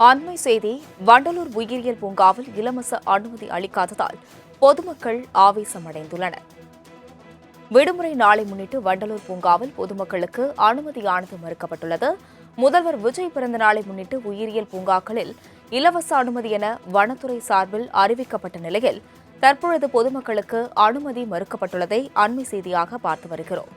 அண்மை செய்தி. வண்டலூர் உயிரியல் பூங்காவில் இலவச அனுமதி அளிக்காததால் பொதுமக்கள் ஆவேசமடைந்துள்ளனர். விடுமுறை நாளை முன்னிட்டு வண்டலூர் பூங்காவில் பொதுமக்களுக்கு அனுமதியானது மறுக்கப்பட்டுள்ளது. முதல்வர் விஜய் பிறந்த நாளை முன்னிட்டு உயிரியல் பூங்காக்களில் இலவச அனுமதி என வனத்துறை சார்பில் அறிவிக்கப்பட்ட நிலையில் தற்பொழுது பொதுமக்களுக்கு அனுமதி மறுக்கப்பட்டுள்ளதை அண்மை செய்தியாக பார்த்து வருகிறோம்.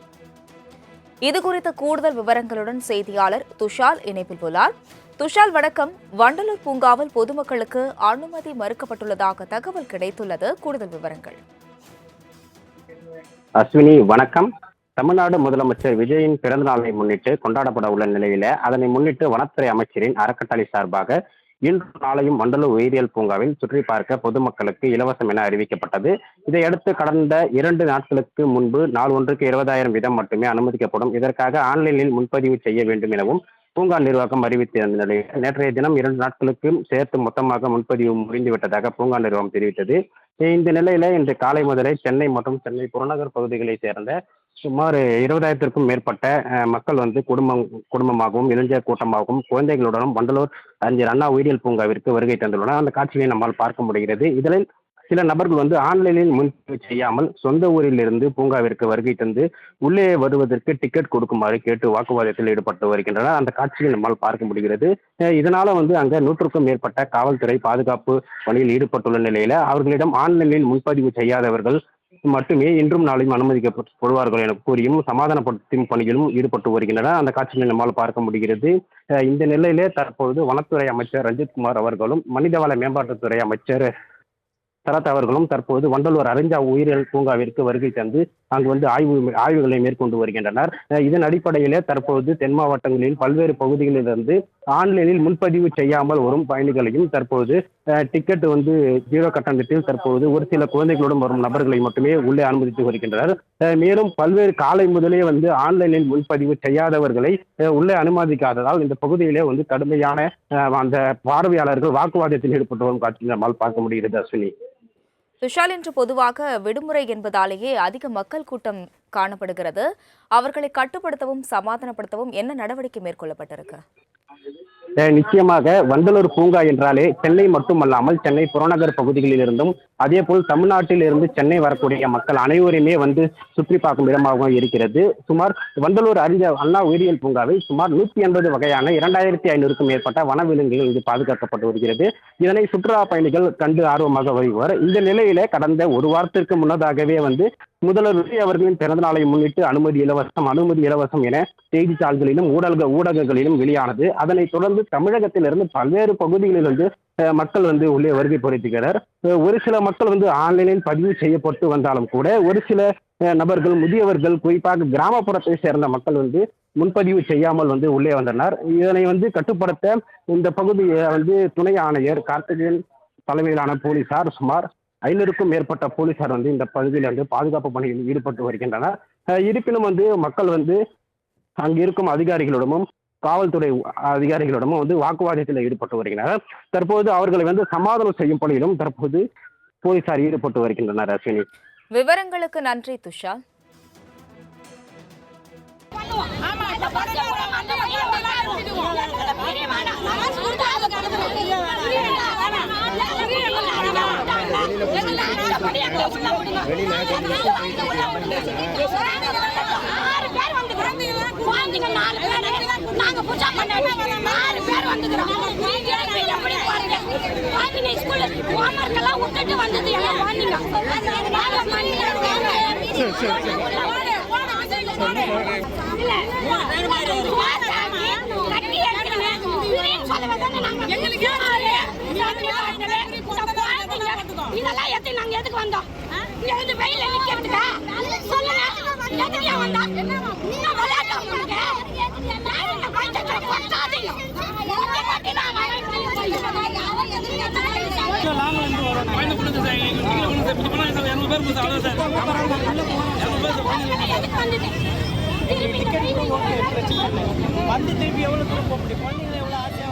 இதுகுறித்த கூடுதல் விவரங்களுடன் செய்தியாளர் துஷால் இணைப்பில் உள்ளார். துஷால், வணக்கம். வண்டலூர் பூங்காவில் பொதுமக்களுக்கு அனுமதி மறுக்கப்பட்டுள்ளதாக தகவல் கிடைத்துள்ளது. கூடுதல் விவரங்கள். அஸ்வினி, வணக்கம். தமிழ்நாடு முதலமைச்சர் விஜயின் பிறந்த நாளை முன்னிட்டு கொண்டாடப்பட உள்ள நிலையில அதனை முன்னிட்டு வனத்துறை அமைச்சரின் அறக்கட்டளை சார்பாக இன்று நாளையும் வண்டலூர் உயிரியல் பூங்காவில் சுற்றி பார்க்க பொதுமக்களுக்கு இலவசம் என அறிவிக்கப்பட்டது. இதையடுத்து கடந்த 2 நாட்களுக்கு முன்பு நாள் ஒன்றுக்கு 20,000 வீதம் மட்டுமே அனுமதிக்கப்படும். இதற்காக ஆன்லைனில் முன்பதிவு செய்ய வேண்டும் எனவும் பூங்கா நிர்வாகம் அறிவித்திருந்த நிலையில் நேற்றைய தினம் 2 நாட்களுக்கு சேர்த்து மொத்தமாக முன்பதிவு முடிந்துவிட்டதாக பூங்கா நிர்வாகம் தெரிவித்தது. இந்த நிலையில இன்று காலை முதலே சென்னை மற்றும் சென்னை புறநகர் பகுதிகளைச் சேர்ந்த சுமார் 20,000க்கும் மேற்பட்ட மக்கள் குடும்பமாகவும் இளைஞர் கூட்டமாகவும் குழந்தைகளுடனும் வண்டலூர் அறிஞர் அண்ணா உயிரியல் பூங்காவிற்கு வருகை தந்துள்ளனர். அந்த காட்சியை நம்மால் பார்க்க முடிகிறது. இதில் சில நபர்கள் ஆன்லைனில் முன்பதிவு செய்யாமல் சொந்த ஊரில் இருந்து பூங்காவிற்கு வருகை தந்து உள்ளே வருவதற்கு டிக்கெட் கொடுக்குமாறு கேட்டு வாக்குவாதத்தில் ஈடுபட்டு வருகின்றனர். அந்த காட்சியை நம்மால் பார்க்க முடிகிறது. இதனால அங்க 100க்கும் மேற்பட்ட காவல்துறை பாதுகாப்பு பணியில் ஈடுபட்டுள்ள நிலையில அவர்களிடம் ஆன்லைனில் முன்பதிவு செய்யாதவர்கள் மட்டுமே இன்றும் நாளையும் அனுமதிக்கப்படுவார்கள் என கூறியும் சமாதானப்படுத்தும் பணியிலும் ஈடுபட்டு வருகின்றனர். அந்த காட்சிகளை நம்மால் பார்க்க முடிகிறது. இந்த நிலையிலே தற்பொழுது வனத்துறை அமைச்சர் ரஞ்சித்குமார் அவர்களும் மனிதவள மேம்பாட்டுத்துறை அமைச்சர் சரத் அவர்களும் தற்போது வண்டலூர் அறிஞர் உயிரியல் பூங்காவிற்கு வருகை தந்து அங்கு ஆய்வுகளை மேற்கொண்டு வருகின்றனர். இதன் அடிப்படையிலே தற்போது தென் மாவட்டங்களில் பல்வேறு பகுதிகளிலிருந்து ஆன்லைனில் முன்பதிவு செய்யாமல் வரும் பயணிகளையும் தற்போது டிக்கெட் 0 கட்டணத்தில் தற்போது ஒரு சில குழந்தைகளுடன் வரும் நபர்களை மட்டுமே உள்ளே அனுமதித்து வருகின்றனர். மேலும் பல்வேறு காலை முதலே ஆன்லைனில் முன்பதிவு செய்யாதவர்களை உள்ளே அனுமதிக்காததால் இந்த பகுதியிலே கடுமையான அந்த பார்வையாளர்கள் வாக்குவாதத்தில் ஈடுபட்டு வரும் காட்சி நம்மால் பார்க்க முடிகிறது. அஸ்வினி, துஷால், இன்று பொதுவாக விடுமுறை என்பதாலேயே அதிக மக்கள் கூட்டம் காணப்படுகிறது. அவர்களை கட்டுப்படுத்தவும் சமாதானப்படுத்தவும் என்ன நடவடிக்கை மேற்கொள்ளப்பட்டிருக்கு? நிச்சயமாக வண்டலூர் பூங்கா என்றாலே சென்னை மட்டுமல்லாமல் சென்னை புறநகர் பகுதிகளில் இருந்தும் அதே போல் தமிழ்நாட்டில் இருந்து சென்னை வரக்கூடிய மக்கள் அனைவருமே சுற்றி பார்க்கும் இடமாக இருக்கிறது. சுமார் வண்டலூர் அறிஞர் அண்ணா உயிரியல் பூங்காவில் சுமார் 180 வகையான 2,500க்கும் மேற்பட்ட வனவிலங்குகள் இங்கு பாதுகாக்கப்பட்டு வருகிறது. இதனை சுற்றுலா பயணிகள் கண்டு ஆர்வமாக வருவார். இந்த நிலையிலே கடந்த ஒரு வாரத்திற்கு முன்னதாகவே முதல்வர் விஜய் அவர்களின் பிறந்த நாளை முன்னிட்டு அனுமதி இலவசம் என செய்தித்தாள்களிலும் ஊடகங்களிலும் வெளியானது. அதனைத் தொடர்ந்து தமிழகத்திலிருந்து பல்வேறு பகுதிகளிலிருந்து மக்கள் உள்ளே வருகை புரித்துகிறார். ஒரு சில மக்கள் ஆன்லைனில் பதிவு செய்யப்பட்டு வந்தாலும் கூட ஒரு சில நபர்கள், முதியவர்கள், குறிப்பாக கிராமப்புறத்தை சேர்ந்த மக்கள் முன்பதிவு செய்யாமல் உள்ளே வந்தனர். இதனை கட்டுப்படுத்த இந்த பகுதியை துணை ஆணையர் கார்த்திகேயன் தலைமையிலான போலீசார் சுமார் 500க்கும் மேற்பட்ட போலீசார் இந்த பகுதியில் பாதுகாப்பு பணியில் ஈடுபட்டு வருகின்றனர். இருப்பினும் மக்கள் அங்கு இருக்கும் அதிகாரிகளிடமும் காவல்துறை அதிகாரிகளிடமும் வாக்குவாதத்தில் ஈடுபட்டு வருகின்றனர். தற்போது அவர்களை சமாதானம் செய்யும் பணியிலும் தற்போது போலீசார் ஈடுபட்டு வருகின்றனர். அஸ்வினி, விவரங்களுக்கு நன்றி துஷால். இதெல்லாம் எத்தி நாங்க எதுக்கு வந்தோம்? இங்க வெயில நிக்கிறதுக்கா? சொல்லுங்க, எதுக்கு வந்தா? நீங்க விளையாட்டு உங்களுக்கு இந்த பஞ்சத்துல கொட்டாதீங்க. ஓகே கட்டி நான் வந்து திருப்பி எவ்வளவு தூரம் போக முடியும்?